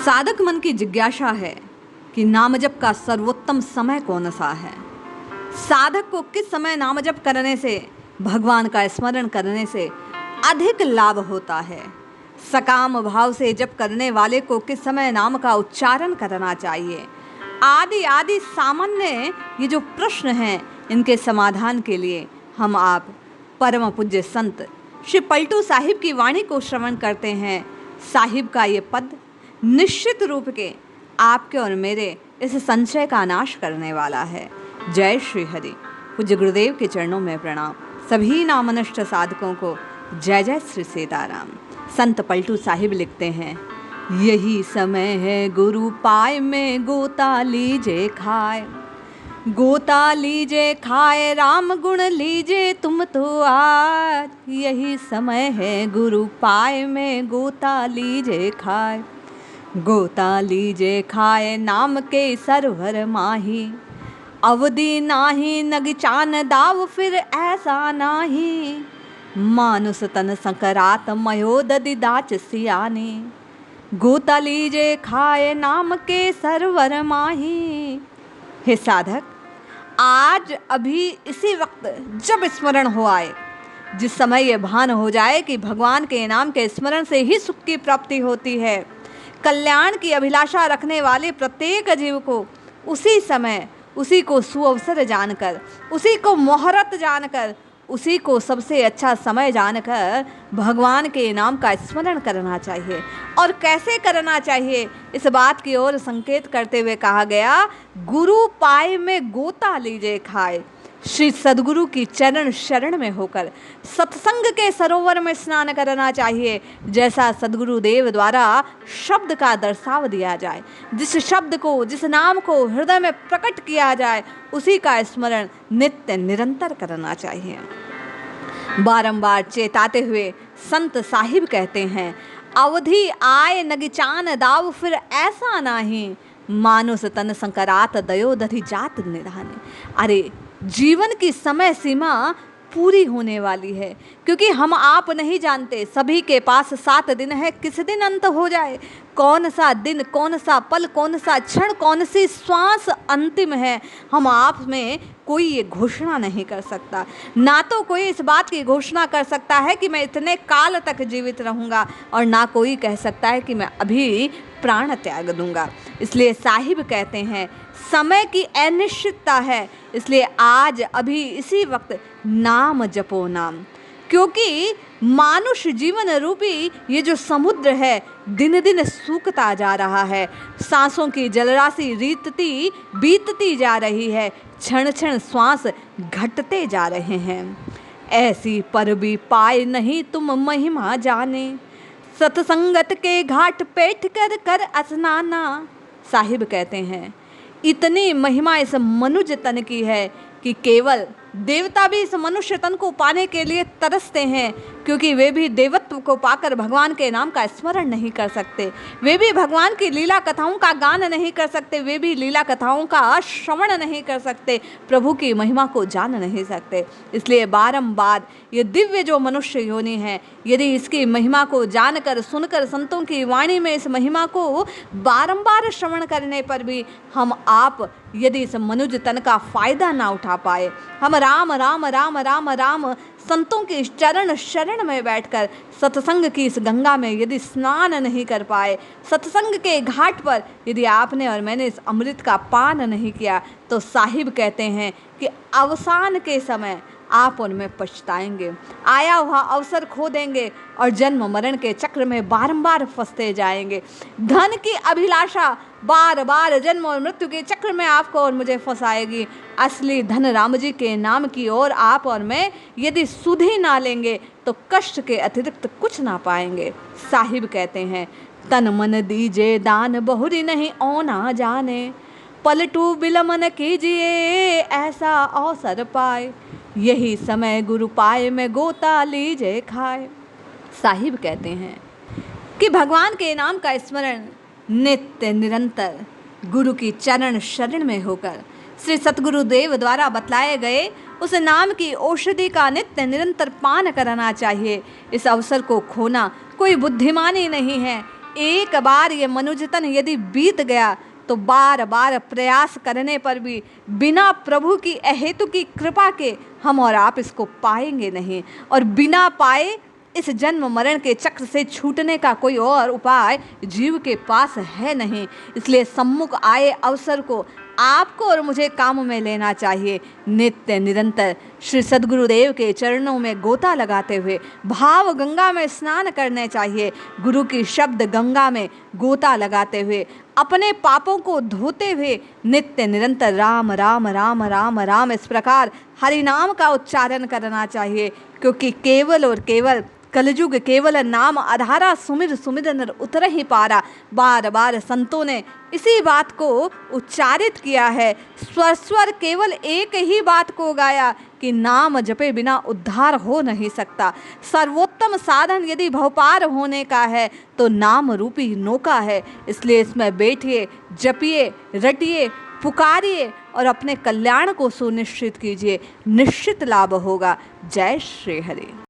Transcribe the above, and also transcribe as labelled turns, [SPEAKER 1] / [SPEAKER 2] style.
[SPEAKER 1] साधक मन की जिज्ञासा है कि नाम जप का सर्वोत्तम समय कौन सा है। साधक को किस समय नाम जप करने से, भगवान का स्मरण करने से अधिक लाभ होता है। सकाम भाव से जप करने वाले को किस समय नाम का उच्चारण करना चाहिए, आदि आदि सामान्य ये जो प्रश्न हैं, इनके समाधान के लिए हम आप परम पूज्य संत श्री पलटू साहिब की वाणी को श्रवण करते हैं। साहिब का ये पद निश्चित रूप के आपके और मेरे इस संशय का नाश करने वाला है। जय श्री हरि। पूज्य गुरुदेव के चरणों में प्रणाम। सभी नामनष्ट साधकों को जय जय श्री सीताराम। संत पलटू साहिब लिखते हैं, यही समय है गुरु पाए में गोता लीजे खाए, गोता लीजे खाए राम गुण लीजे तुम तो आज। यही समय है गुरु पाए में गोता लीजे खाए, गोता लीजे खाए नाम के सरवर माही। अवधि नाही नगचान दाव फिर ऐसा नाही, मानुस तन संकरात मयो ददि दाच सियानी। गोता लीजे खाए नाम के सरवर माही। हे साधक, आज अभी इसी वक्त जब स्मरण हो आए, जिस समय ये भान हो जाए कि भगवान के नाम के स्मरण से ही सुख की प्राप्ति होती है, कल्याण की अभिलाषा रखने वाले प्रत्येक जीव को उसी समय, उसी को सुअवसर जानकर, उसी को मुहूर्त जानकर, उसी को सबसे अच्छा समय जानकर भगवान के नाम का स्मरण करना चाहिए। और कैसे करना चाहिए, इस बात की ओर संकेत करते हुए कहा गया, गुरु पाए में गोता लीजे खाए। श्री सद्गुरु की चरण शरण में होकर सत्संग के सरोवर में स्नान करना चाहिए। जैसा सद्गुरु देव द्वारा शब्द का दर्शाव दिया जाए, जिस शब्द को, जिस नाम को हृदय में प्रकट किया जाए, उसी का स्मरण नित्य निरंतर करना चाहिए। बारंबार चेताते हुए संत साहिब कहते हैं, अवधि आए नगिचान दाव फिर ऐसा नाही, मानुस तन संकरात दयो दधि जात निधाने। अरे, जीवन की समय सीमा पूरी होने वाली है, क्योंकि हम आप नहीं जानते सभी के पास 7 दिन है, किस दिन अंत हो जाए, कौन सा दिन, कौन सा पल, कौन सा क्षण, कौन सी श्वास अंतिम है, हम आप में कोई ये घोषणा नहीं कर सकता। ना तो कोई इस बात की घोषणा कर सकता है कि मैं इतने काल तक जीवित रहूँगा, और ना कोई कह सकता है कि मैं अभी प्राण त्याग दूंगा। इसलिए साहिब कहते हैं, समय की अनिश्चितता है, इसलिए आज अभी इसी वक्त नाम जपो नाम। क्योंकि मानुष जीवन रूपी ये जो समुद्र है, दिन दिन सूखता जा रहा है। सांसों की जलराशि रीतती बीतती जा रही है, क्षण क्षण श्वास घटते जा रहे हैं। ऐसी पर भी पाए नहीं तुम महिमा जाने, सतसंगत के घाट पेठ कर कर स्नाना। साहिब कहते हैं, इतनी महिमा इस मनुज तन की है कि केवल देवता भी इस मनुष्य तन को पाने के लिए तरसते हैं, क्योंकि वे भी देवत्व को पाकर भगवान के नाम का स्मरण नहीं कर सकते, वे भी भगवान की लीला कथाओं का गान नहीं कर सकते, वे भी लीला कथाओं का श्रवण नहीं कर सकते, प्रभु की महिमा को जान नहीं सकते। इसलिए बारंबार ये दिव्य जो मनुष्य योनि है, यदि इसकी महिमा को जानकर, सुनकर, संतों की वाणी में इस महिमा को बारंबार श्रवण करने पर भी हम आप यदि इस मनुज तन का फायदा ना उठा पाए, हम राम राम राम राम राम संतों के चरण शरण में बैठकर सत्संग की इस गंगा में यदि स्नान नहीं कर पाए, सत्संग के घाट पर यदि आपने और मैंने इस अमृत का पान नहीं किया, तो साहिब कहते हैं कि अवसान के समय आप उनमें पछताएंगे, आया हुआ अवसर खो देंगे और जन्म मरण के चक्र में बारंबार फंसते जाएंगे। धन की अभिलाषा बार बार जन्म और मृत्यु के चक्र में आपको और मुझे फंसाएगी। असली धन राम जी के नाम की ओर आप और मैं यदि सुध ही ना लेंगे, तो कष्ट के अतिरिक्त कुछ ना पाएंगे। साहिब कहते हैं, तन मन दीजे दान बहुरी नहीं औना जाने, पलटू बिलमन कीजिए ऐसा अवसर पाए। यही समय गुरु पाए में गोता लीजे खाए। साहिब कहते हैं कि भगवान के नाम का स्मरण नित्य निरंतर गुरु की चरण शरण में होकर श्री सतगुरु देव द्वारा बतलाए गए उस नाम की औषधि का नित्य निरंतर पान करना चाहिए। इस अवसर को खोना कोई बुद्धिमानी नहीं है। एक बार ये मनुष्यतन यदि बीत गया तो बार बार प्रयास करने पर भी बिना प्रभु की अहेतु की कृपा के हम और आप इसको पाएंगे नहीं, और बिना पाए इस जन्म मरण के चक्र से छूटने का कोई और उपाय जीव के पास है नहीं। इसलिए सम्मुख आए अवसर को आपको और मुझे काम में लेना चाहिए। नित्य निरंतर श्री सद्गुरुदेव के चरणों में गोता लगाते हुए भाव गंगा में स्नान करने चाहिए। गुरु की शब्द गंगा में गोता लगाते हुए अपने पापों को धोते हुए नित्य निरंतर राम राम राम राम राम इस प्रकार हरि नाम का उच्चारण करना चाहिए, क्योंकि केवल और केवल कलयुग केवल नाम आधारा सुमिर सुमिर नर उतर ही पारा। बार बार संतों ने इसी बात को उच्चारित किया है। स्वर स्वर केवल एक ही बात को गाया कि नाम जपे बिना उद्धार हो नहीं सकता। सर्वोत्तम साधन यदि भवपार होने का है तो नाम रूपी नौका है। इसलिए इसमें बैठिए, जपिए, रटिए, पुकारिए और अपने कल्याण को सुनिश्चित कीजिए, निश्चित लाभ होगा। जय श्री हरि।